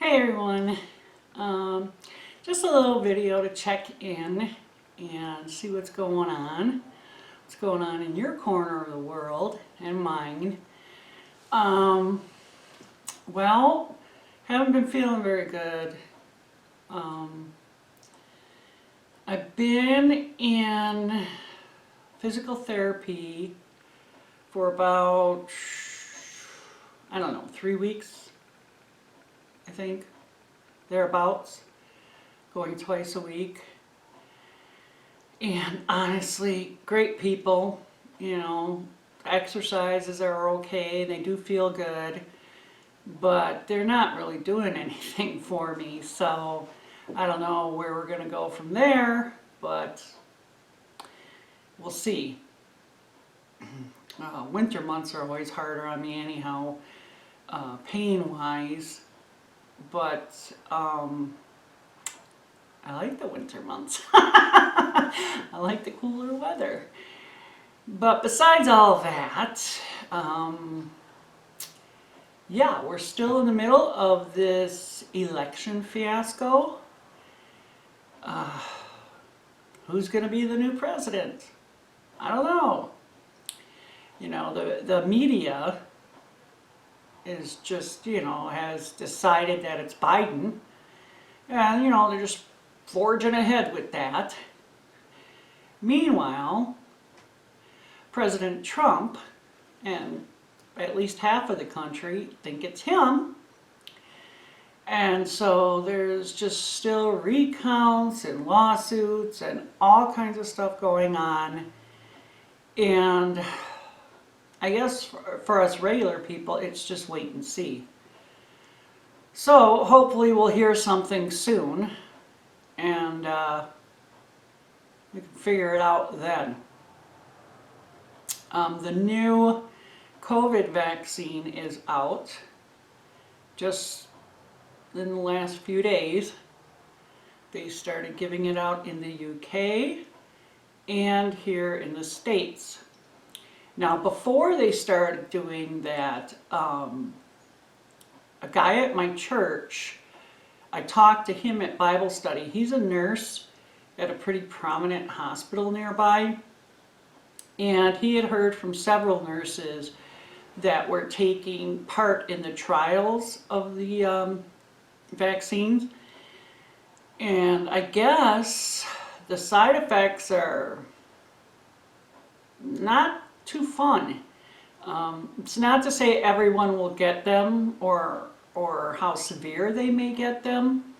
Hey everyone, just a little video to check in and see what's going on in your corner of the world and mine. Well, haven't been feeling very good. I've been in physical therapy for about, I don't know, 3 weeks, I think, thereabouts, going twice a week. And honestly, great people, exercises are okay, they do feel good, but they're not really doing anything for me. So I don't know where we're going to go from there, but we'll see. Winter months are always harder on me anyhow, pain-wise, but I like the winter months. I like the cooler weather. But besides all of that, yeah, we're still in the middle of this election fiasco. Who's going to be the new president? I don't know. The media is just, has decided that it's Biden. And, they're just forging ahead with that. Meanwhile, President Trump and at least half of the country think it's him. And so there's just still recounts and lawsuits and all kinds of stuff going on. And I guess for us regular people, it's just wait and see. So hopefully we'll hear something soon, and we can figure it out then. The new COVID vaccine is out just in the last few days. They started giving it out in the UK and here in the States. Now, before they started doing that, a guy at my church, I talked to him at Bible study. He's a nurse at a pretty prominent hospital nearby, and he had heard from several nurses that were taking part in the trials of the vaccines. And I guess the side effects are not too fun. It's not to say everyone will get them or how severe they may get them,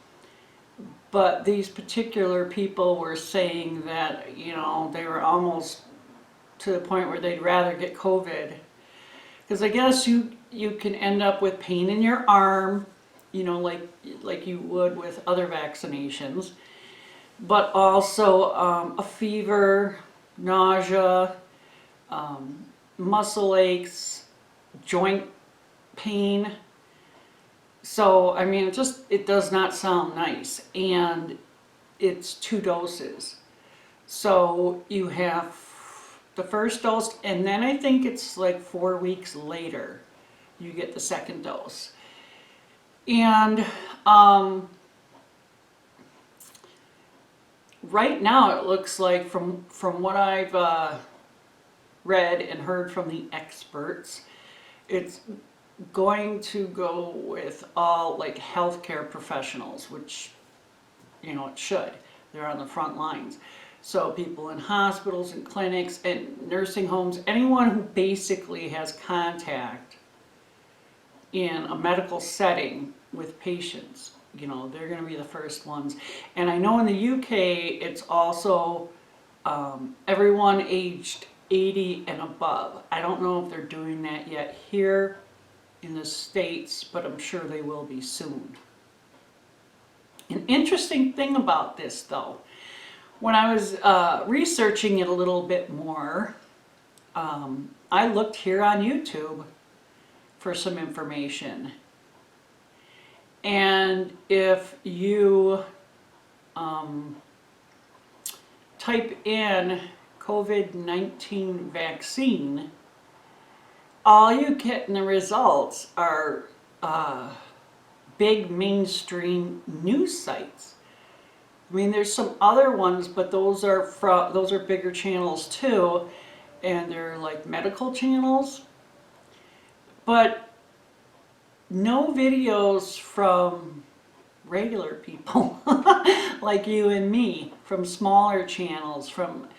but these particular people were saying that, they were almost to the point where they'd rather get COVID. Because I guess you can end up with pain in your arm, like you would with other vaccinations, but also a fever, nausea, muscle aches, joint pain. So, I mean, it does not sound nice. And it's 2 doses. So you have the first dose, and then I think it's like 4 weeks later you get the second dose. And right now it looks like from what I've read and heard from the experts, it's going to go with all like healthcare professionals, which it should. They're on the front lines. So people in hospitals and clinics and nursing homes, anyone who basically has contact in a medical setting with patients, they're going to be the first ones. And I know in the UK it's also everyone aged 80 and above. I don't know if they're doing that yet here in the States, but I'm sure they will be soon. An interesting thing about this, though, when I was researching it a little bit more, I looked here on YouTube for some information. And if you type in COVID-19 vaccine, all you get in the results are big mainstream news sites. I mean, there's some other ones, but those are bigger channels too, and they're like medical channels. But no videos from regular people like you and me, from smaller channels, from,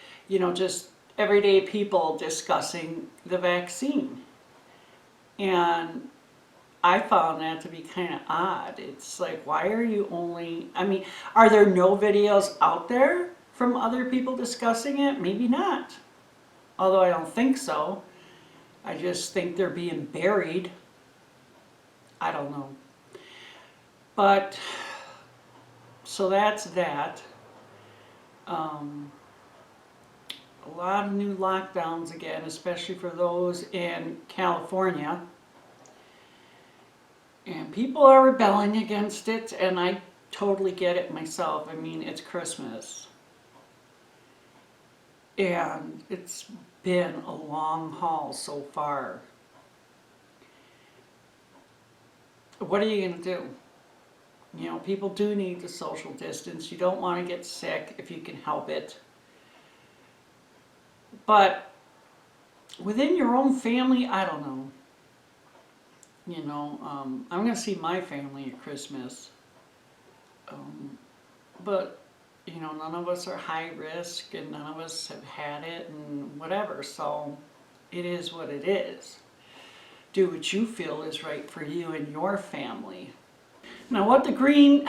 just everyday people discussing the vaccine. And I found that to be kind of odd. It's like, why are you only, are there no videos out there from other people discussing it? Maybe not. Although I don't think so. I just think they're being buried. I don't know. But, so that's that. A lot of new lockdowns again, especially for those in California. And people are rebelling against it, and I totally get it myself. I mean, it's Christmas. And it's been a long haul so far. What are you going to do? People do need the social distance. You don't want to get sick if you can help it. But within your own family, I don't know. I'm going to see my family at Christmas. But, none of us are high risk and none of us have had it and whatever. So it is what it is. Do what you feel is right for you and your family. Now what the Great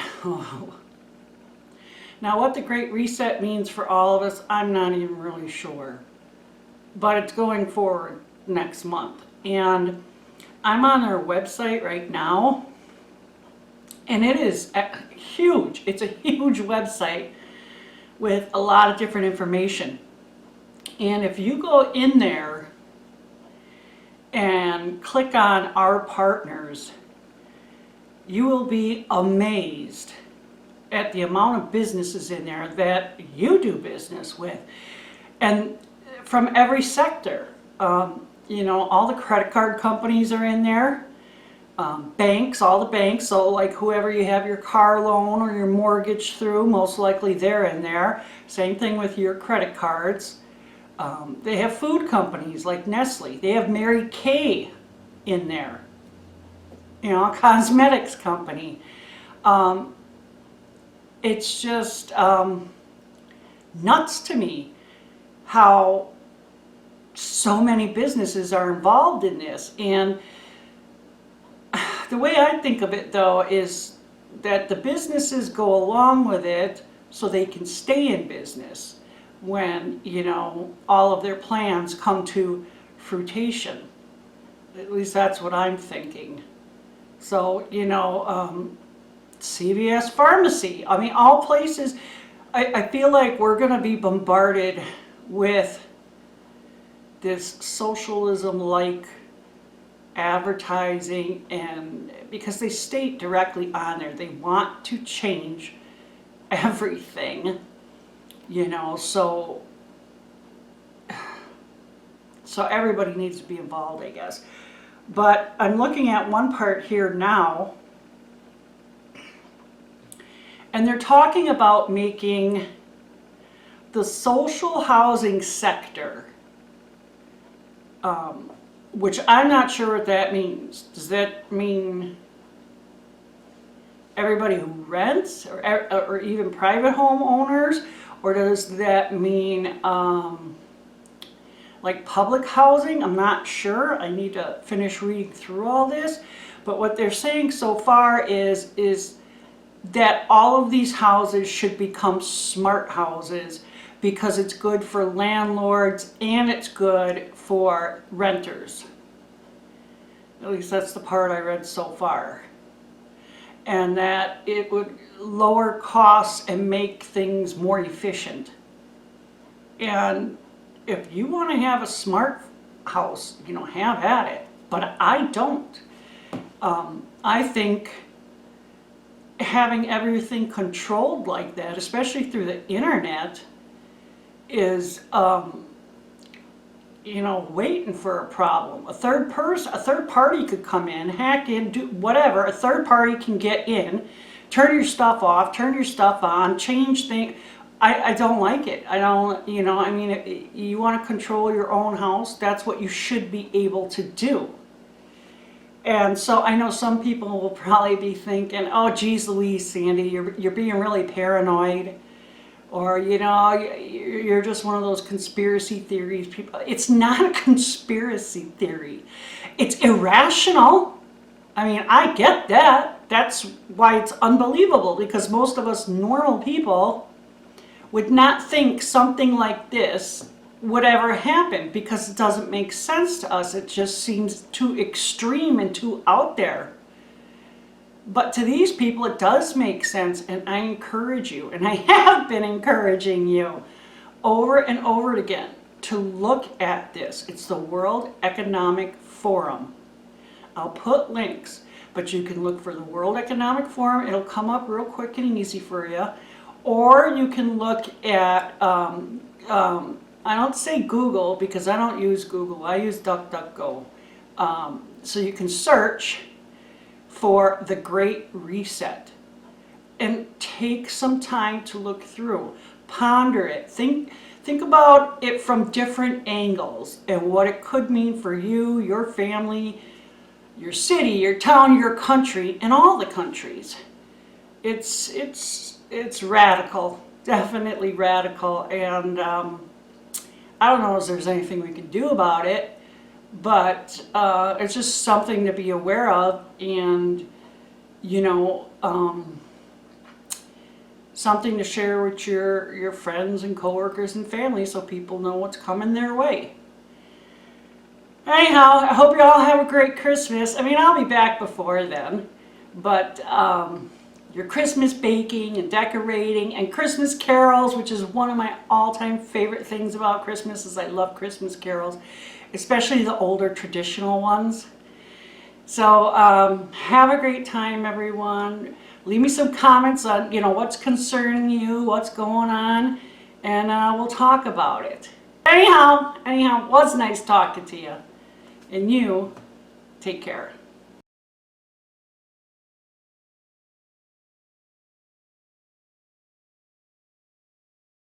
Reset means for all of us, I'm not even really sure. But it's going forward next month. And I'm on their website right now. And it is huge. It's a huge website with a lot of different information. And if you go in there and click on our partners, you will be amazed at the amount of businesses in there that you do business with. And from every sector. All the credit card companies are in there. Banks, all the banks. So like whoever you have your car loan or your mortgage through, most likely they're in there. Same thing with your credit cards. They have food companies like Nestle. They have Mary Kay in there. A cosmetics company. It's just nuts to me how so many businesses are involved in this. And the way I think of it, though, is that the businesses go along with it so they can stay in business when, all of their plans come to fruition. At least that's what I'm thinking. So, CVS Pharmacy, all places, I feel like we're going to be bombarded with this socialism-like advertising, and because they state directly on there they want to change everything, so everybody needs to be involved, I guess. But I'm looking at one part here now, and they're talking about making the social housing sector, which I'm not sure what that means. Does that mean everybody who rents, or even private homeowners? Or does that mean like public housing? I'm not sure. I need to finish reading through all this. But what they're saying so far is that all of these houses should become smart houses, because it's good for landlords and it's good for renters. At least that's the part I read so far. And that it would lower costs and make things more efficient. And if you want to have a smart house, have at it. But I don't. I think having everything controlled like that, especially through the internet, is you know, waiting for a problem. A third party could come in, hack in, do whatever. A third party can get in, turn your stuff off, turn your stuff on, change things. I don't like it. I don't, you know, I mean, you want to control your own house, that's what you should be able to do. And so I know some people will probably be thinking, oh, geez Louise, Sandy, you're being really paranoid. Or, you know, you're just one of those conspiracy theories people. It's not a conspiracy theory. It's irrational. I mean, I get that. That's why it's unbelievable, because most of us normal people would not think something like this would ever happen, because it doesn't make sense to us. It just seems too extreme and too out there. But to these people, it does make sense, and I encourage you, and I have been encouraging you over and over again to look at this. It's the World Economic Forum. I'll put links, but you can look for the World Economic Forum. It'll come up real quick and easy for you. Or you can look at, I don't say Google, because I don't use Google. I use DuckDuckGo. So you can search for the Great Reset and take some time to look through, ponder it, think about it from different angles and what it could mean for you, your family, your city, your town, your country, and all the countries. It's radical, definitely radical, and I don't know if there's anything we can do about it. But it's just something to be aware of, and, you know, something to share with your friends and coworkers and family, so people know what's coming their way. Anyhow, I hope you all have a great Christmas. I mean, I'll be back before then, but your Christmas baking and decorating and Christmas carols, which is one of my all-time favorite things about Christmas, is I love Christmas carols, especially the older traditional ones. So have a great time, everyone. Leave me some comments on, you know, what's concerning you, what's going on, and we'll talk about it. Anyhow, it was nice talking to you. And you, take care.